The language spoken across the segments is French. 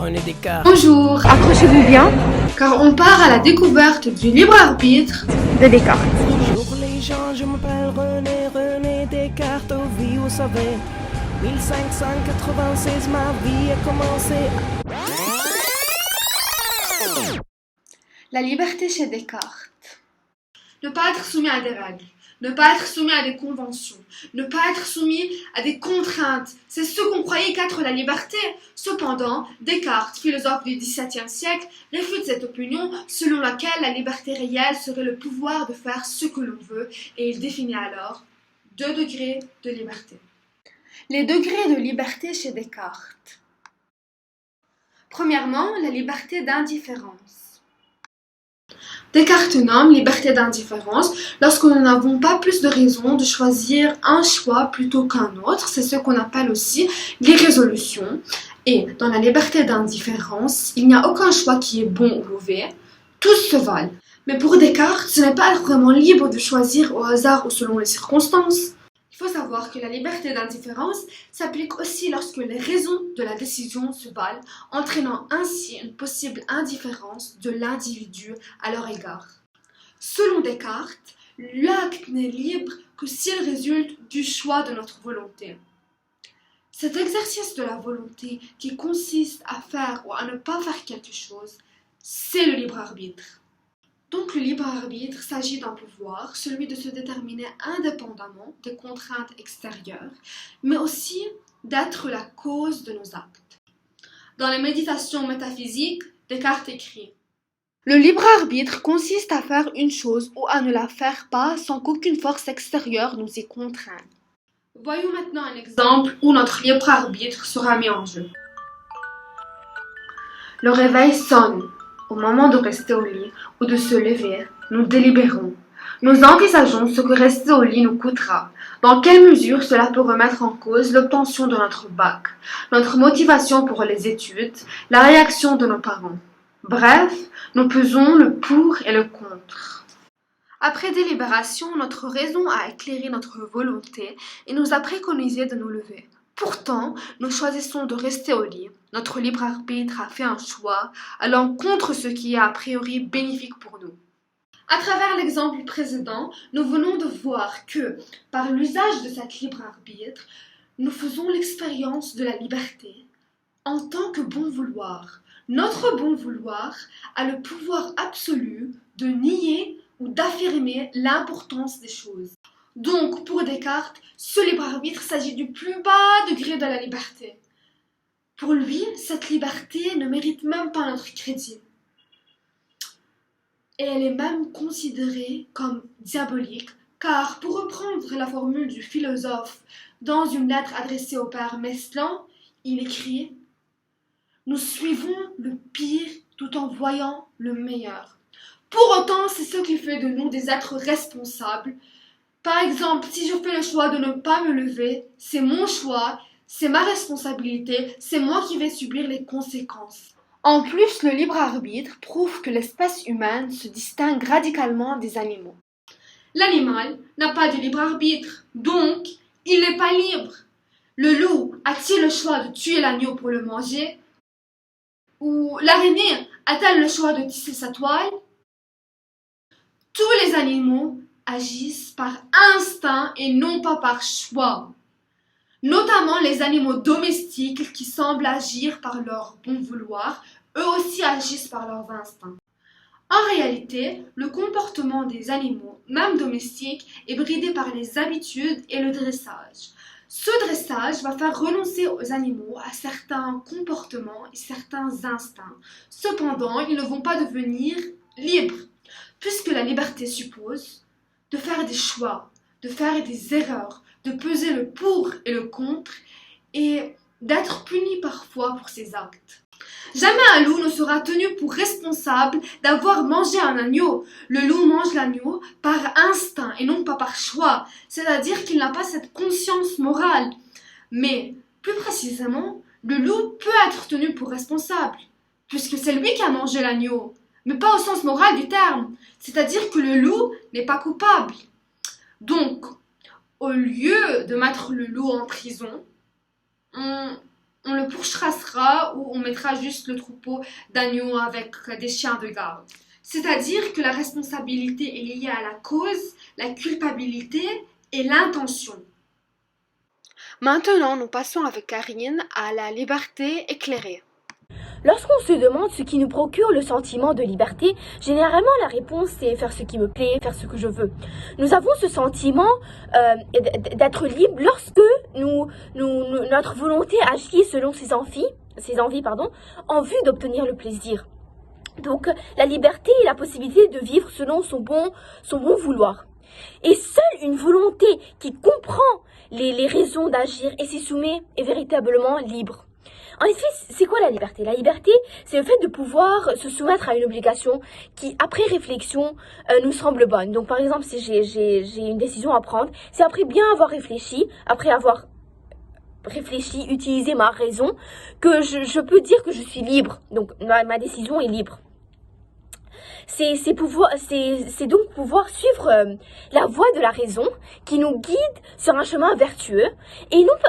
René Descartes. Bonjour, Accrochez-vous bien, car on part à la découverte du libre arbitre de Descartes. Bonjour les gens, je m'appelle René Descartes, au vie au sauvé. 1596, ma vie a commencé. La liberté chez Descartes. Ne pas être soumis à des règles, ne pas être soumis à des conventions, ne pas être soumis à des contraintes, c'est ce qu'on croyait qu'être la liberté. Cependant, Descartes, philosophe du XVIIe siècle, réfute cette opinion selon laquelle la liberté réelle serait le pouvoir de faire ce que l'on veut, et il définit alors 2 degrés de liberté. Les degrés de liberté chez Descartes. Premièrement, la liberté d'indifférence. Descartes nomme liberté d'indifférence lorsque nous n'avons pas plus de raison de choisir un choix plutôt qu'un autre. C'est ce qu'on appelle aussi l'irrésolution. Et dans la liberté d'indifférence, il n'y a aucun choix qui est bon ou mauvais. Tous se valent. Mais pour Descartes, ce n'est pas être vraiment libre de choisir au hasard ou selon les circonstances. Il faut savoir que la liberté d'indifférence s'applique aussi lorsque les raisons de la décision se valent, entraînant ainsi une possible indifférence de l'individu à leur égard. Selon Descartes, l'acte n'est libre que s'il résulte du choix de notre volonté. Cet exercice de la volonté qui consiste à faire ou à ne pas faire quelque chose, c'est le libre arbitre. Donc le libre arbitre s'agit d'un pouvoir, celui de se déterminer indépendamment des contraintes extérieures, mais aussi d'être la cause de nos actes. Dans les méditations métaphysiques, Descartes écrit « Le libre arbitre consiste à faire une chose ou à ne la faire pas sans qu'aucune force extérieure nous y contraigne. » Voyons maintenant un exemple où notre libre arbitre sera mis en jeu. Le réveil sonne. Au moment de rester au lit ou de se lever, nous délibérons. Nous envisageons ce que rester au lit nous coûtera, dans quelle mesure cela peut remettre en cause l'obtention de notre bac, notre motivation pour les études, la réaction de nos parents. Bref, nous pesons le pour et le contre. Après délibération, notre raison a éclairé notre volonté et nous a préconisé de nous lever. Pourtant, nous choisissons de rester au lit. Notre libre arbitre a fait un choix allant contre ce qui est a priori bénéfique pour nous. À travers l'exemple précédent, nous venons de voir que, par l'usage de cet libre arbitre, nous faisons l'expérience de la liberté en tant que bon vouloir. Notre bon vouloir a le pouvoir absolu de nier ou d'affirmer l'importance des choses. Donc, pour Descartes, ce libre arbitre s'agit du plus bas degré de la liberté. Pour lui, cette liberté ne mérite même pas notre crédit. Et elle est même considérée comme diabolique, car pour reprendre la formule du philosophe dans une lettre adressée au père Meslan, il écrit « Nous suivons le pire tout en voyant le meilleur. Pour autant, c'est ce qui fait de nous des êtres responsables. Par exemple, si je fais le choix de ne pas me lever, c'est mon choix, c'est ma responsabilité, c'est moi qui vais subir les conséquences. » En plus, le libre arbitre prouve que l'espèce humaine se distingue radicalement des animaux. L'animal n'a pas de libre arbitre, donc il n'est pas libre. Le loup a-t-il le choix de tuer l'agneau pour le manger? Ou l'araignée a-t-elle le choix de tisser sa toile? Tous les animaux agissent par instinct et non pas par choix. Notamment les animaux domestiques qui semblent agir par leur bon vouloir, eux aussi agissent par leurs instincts. En réalité, le comportement des animaux, même domestiques, est bridé par les habitudes et le dressage. Ce dressage va faire renoncer aux animaux à certains comportements et certains instincts. Cependant, ils ne vont pas devenir libres, puisque la liberté suppose de faire des choix, de faire des erreurs, de peser le pour et le contre et d'être puni parfois pour ses actes. Jamais un loup ne sera tenu pour responsable d'avoir mangé un agneau. Le loup mange l'agneau par instinct et non pas par choix, c'est-à-dire qu'il n'a pas cette conscience morale. Mais, plus précisément, le loup peut être tenu pour responsable, puisque c'est lui qui a mangé l'agneau, mais pas au sens moral du terme, c'est-à-dire que le loup n'est pas coupable. Donc, au lieu de mettre le loup en prison, on le le pourchassera ou on mettra juste le troupeau d'agneaux avec des chiens de garde. C'est-à-dire que la responsabilité est liée à la cause, la culpabilité et l'intention. Maintenant, nous passons avec Karine à la liberté éclairée. Lorsqu'on se demande ce qui nous procure le sentiment de liberté, généralement la réponse c'est faire ce qui me plaît, faire ce que je veux. Nous avons ce sentiment d'être libre lorsque notre volonté agit selon ses envies, en vue d'obtenir le plaisir. Donc la liberté est la possibilité de vivre selon son bon vouloir. Et seule une volonté qui comprend les raisons d'agir et s'y soumet est véritablement libre. En effet, c'est quoi la liberté? La liberté, c'est le fait de pouvoir se soumettre à une obligation qui, après réflexion, nous semble bonne. Donc, par exemple, si j'ai une décision à prendre, c'est après bien avoir réfléchi, utiliser ma raison, que je peux dire que je suis libre. Donc, ma décision est libre. C'est donc pouvoir suivre la voie de la raison qui nous guide sur un chemin vertueux et non pas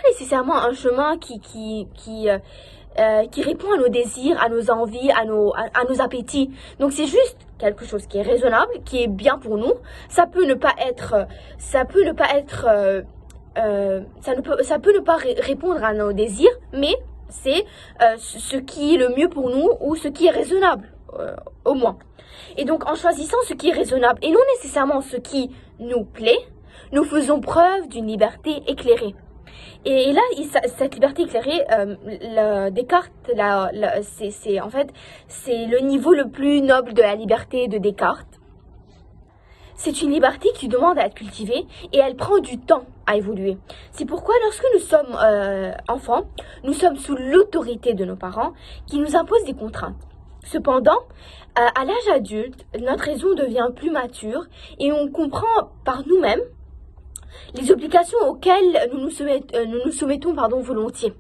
nécessairement un chemin qui répond à nos désirs, à nos envies, à nos appétits. Donc c'est juste quelque chose qui est raisonnable, qui est bien pour nous. Ça peut ne pas répondre à nos désirs, mais c'est ce qui est le mieux pour nous ou ce qui est raisonnable. Au moins. Et donc en choisissant ce qui est raisonnable et non nécessairement ce qui nous plaît, nous faisons preuve d'une liberté éclairée. Et là, cette liberté éclairée, Descartes, c'est le niveau le plus noble de la liberté de Descartes. C'est une liberté qui demande à être cultivée et elle prend du temps à évoluer. C'est pourquoi lorsque nous sommes enfants, nous sommes sous l'autorité de nos parents qui nous imposent des contraintes. Cependant, à l'âge adulte, notre raison devient plus mature et on comprend par nous-mêmes les obligations auxquelles nous nous soumettons volontiers.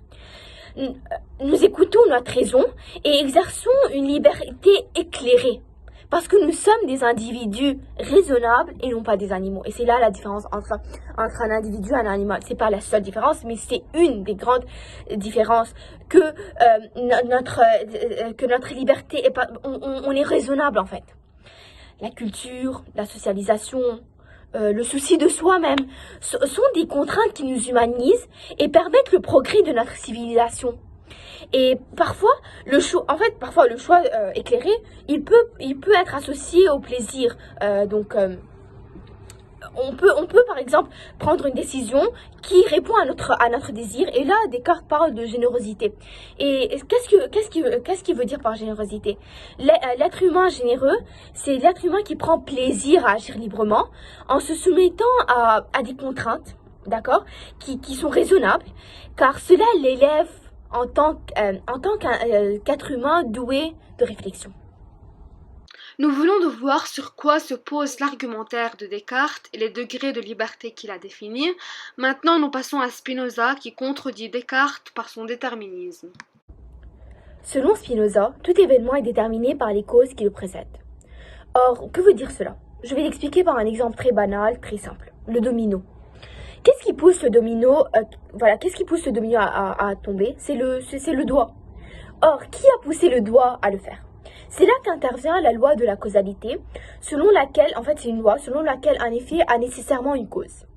Nous écoutons notre raison et exerçons une liberté éclairée parce que nous sommes des individus raisonnables et non pas des animaux. Et c'est là la différence entre un individu et un animal. C'est pas la seule différence, mais c'est une des grandes différences que notre liberté est pas, on est raisonnable en fait. La culture, la socialisation, le souci de soi-même sont des contraintes qui nous humanisent et permettent le progrès de notre civilisation. Et parfois, le choix éclairé, il peut être associé au plaisir. On peut par exemple prendre une décision qui répond à notre désir. Et là, Descartes parle de générosité. Et qu'est-ce qu'il veut dire par générosité? L'être humain généreux, c'est l'être humain qui prend plaisir à agir librement en se soumettant à des contraintes, d'accord, qui sont raisonnables, car cela l'élève en tant qu'être humain doué de réflexion. Nous venons de voir sur quoi se pose l'argumentaire de Descartes et les degrés de liberté qu'il a définis. Maintenant, nous passons à Spinoza qui contredit Descartes par son déterminisme. Selon Spinoza, tout événement est déterminé par les causes qui le précèdent. Or, que veut dire cela? Je vais l'expliquer par un exemple très banal, très simple. Le domino. Qu'est-ce qui pousse le domino à tomber? C'est le doigt. Or, qui a poussé le doigt à le faire? C'est là qu'intervient la loi de la causalité, selon laquelle un effet a nécessairement une cause.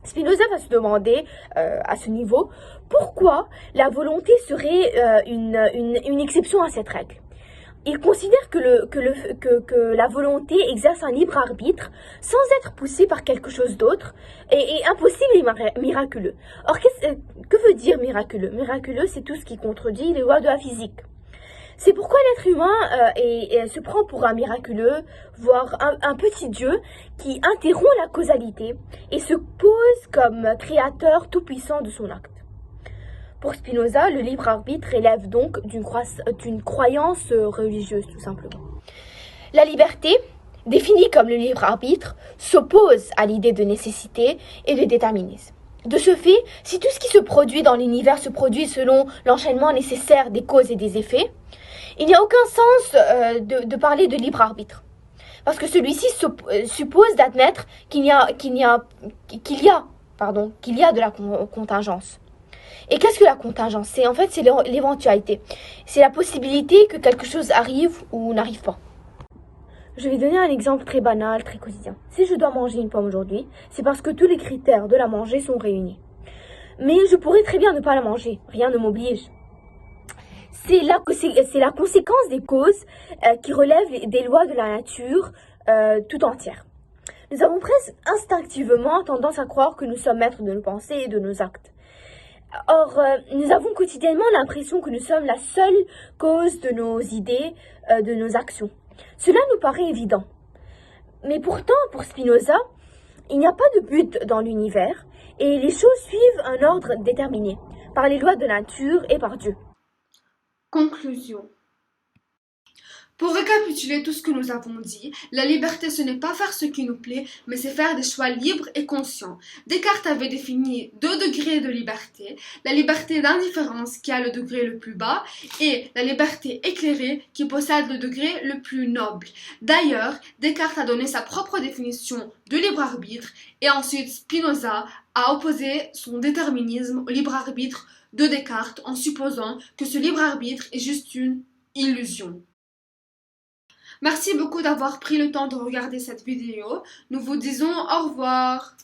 Spinoza va se demander, à ce niveau, pourquoi la volonté serait une exception à cette règle. Il considère que la volonté exerce un libre arbitre sans être poussée par quelque chose d'autre et impossible et miraculeux. Or, que veut dire miraculeux? Miraculeux, c'est tout ce qui contredit les lois de la physique. C'est pourquoi l'être humain se prend pour un miraculeux, voire un petit Dieu qui interrompt la causalité et se pose comme créateur tout-puissant de son acte. Pour Spinoza, le libre arbitre relève donc d'une croyance religieuse, tout simplement. La liberté, définie comme le libre arbitre, s'oppose à l'idée de nécessité et de déterminisme. De ce fait, si tout ce qui se produit dans l'univers se produit selon l'enchaînement nécessaire des causes et des effets, il n'y a aucun sens de parler de libre arbitre. Parce que celui-ci suppose d'admettre qu'il y a de la contingence. Et qu'est-ce que la contingence? C'est en fait c'est l'éventualité. C'est la possibilité que quelque chose arrive ou n'arrive pas. Je vais donner un exemple très banal, très quotidien. Si je dois manger une pomme aujourd'hui, c'est parce que tous les critères de la manger sont réunis. Mais je pourrais très bien ne pas la manger, rien ne m'oblige. C'est la conséquence des causes qui relèvent des lois de la nature tout entière. Nous avons presque instinctivement tendance à croire que nous sommes maîtres de nos pensées et de nos actes. Or, nous avons quotidiennement l'impression que nous sommes la seule cause de nos idées, de nos actions. Cela nous paraît évident. Mais pourtant, pour Spinoza, il n'y a pas de but dans l'univers et les choses suivent un ordre déterminé par les lois de nature et par Dieu. Conclusion. Pour récapituler tout ce que nous avons dit, la liberté ce n'est pas faire ce qui nous plaît, mais c'est faire des choix libres et conscients. Descartes avait défini 2 degrés de liberté, la liberté d'indifférence qui a le degré le plus bas et la liberté éclairée qui possède le degré le plus noble. D'ailleurs, Descartes a donné sa propre définition de libre arbitre et ensuite Spinoza a opposé son déterminisme au libre arbitre de Descartes en supposant que ce libre arbitre est juste une illusion. Merci beaucoup d'avoir pris le temps de regarder cette vidéo. Nous vous disons au revoir.